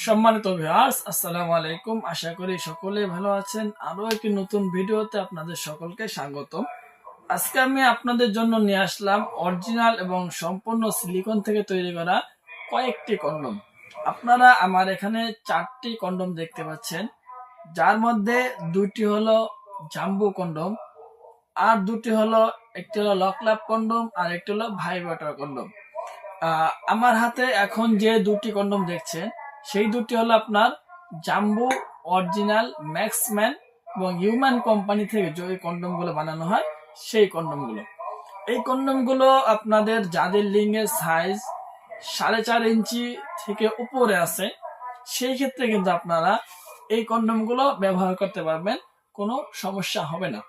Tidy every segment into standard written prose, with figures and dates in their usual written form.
সম্মানিত ভিউয়ার্স, আসসালামু আলাইকুম। আশা করি সকলে ভালো আছেন। আরো একটি নতুন ভিডিওতে আপনাদের সকলকে স্বাগতম। আজকে আমি আপনাদের জন্য নিয়ে আসলাম অরিজিনাল এবং সম্পূর্ণ সিলিকন থেকে তৈরি করা কয়েকটি কন্ডম। আপনারা আমার এখানে 4টি কন্ডম দেখতে পাচ্ছেন, যার মধ্যে দুইটি হলো জাম্বো কন্ডম, আর দুটি হলো, একটি হলো লকলাভ কন্ডম আর একটি হলো ভাইব্রেটর কন্ডম। আমার হাতে এখন যে দুটি কন্ডম দেখছেন, সেই দুটি হলো আপনার জাম্বো অরিজিনাল ম্যাক্সম্যান এবং হিউম্যান কোম্পানি থেকে যে কন্ডম গুলো বানানো হয়, সেই কন্ডম গুলো। এই কন্ডম গুলো আপনাদের যাদের লিঙ্গের সাইজ 4.5 ইঞ্চি থেকে উপরে আছে, সেই ক্ষেত্রে কিন্তু আপনারা এই কন্ডম গুলো ব্যবহার করতে পারবেন, কোনো সমস্যা হবে না।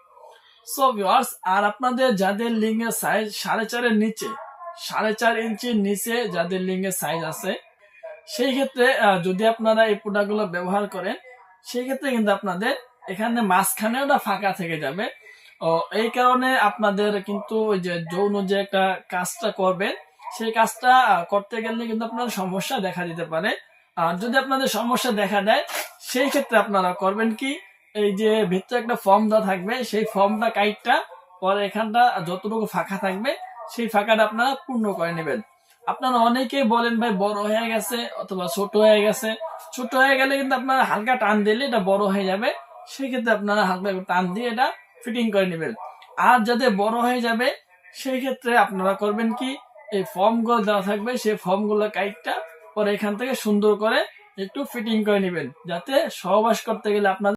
সো ভিউয়ার্স, আর আপনাদের যাদের লিঙ্গের সাইজ 4.5-এর নিচে, 4.5 ইঞ্চির নিচে যাদের লিঙ্গের সাইজ আছে, সেই ক্ষেত্রে যদি আপনারা এই প্রোডাক্টগুলো ব্যবহার করেন, সেই ক্ষেত্রে কিন্তু আপনাদের এখানে মাঝখানে ওটা ফাঁকা থেকে যাবে। এই কারণে আপনাদের কিন্তু ওই যে যৌন যে একটা কাজটা করবেন, সেই কাজটা করতে গেলে কিন্তু আপনার সমস্যা দেখা দিতে পারে। আর যদি আপনাদের সমস্যা দেখা দেয়, সেই ক্ষেত্রে আপনারা করবেন কি, এই যে ভিতরে একটা ফর্ম দেওয়া থাকবে, সেই ফর্মটা কাইটটা পরে এখানটা যতটুকু ফাঁকা থাকবে, সেই ফাঁকাটা আপনারা পূর্ণ করে নেবেন। আপনারা অনেকেই বলেন ভাই বড় হয়ে গেছে অথবা ছোট হয়ে গেছে। ছোট হয়ে গেলে কিন্তু আপনারা হালকা টান দিলে এটা বড় হয়ে যাবে, সেই ক্ষেত্রে আপনারা হালকা টান দিয়ে এটা ফিটিং করে নেবেন। আর যাতে বড় হয়ে যাবে, সেই ক্ষেত্রে আপনারা করবেন কি, এই ফর্ম গুলো দেওয়া থাকবে, সেই ফর্ম গুলো কাইটটা পরে এখান থেকে সুন্দর করে একটু ফিটিং করে নেবেন, যাতে সহবাস করতে গেলে আপনার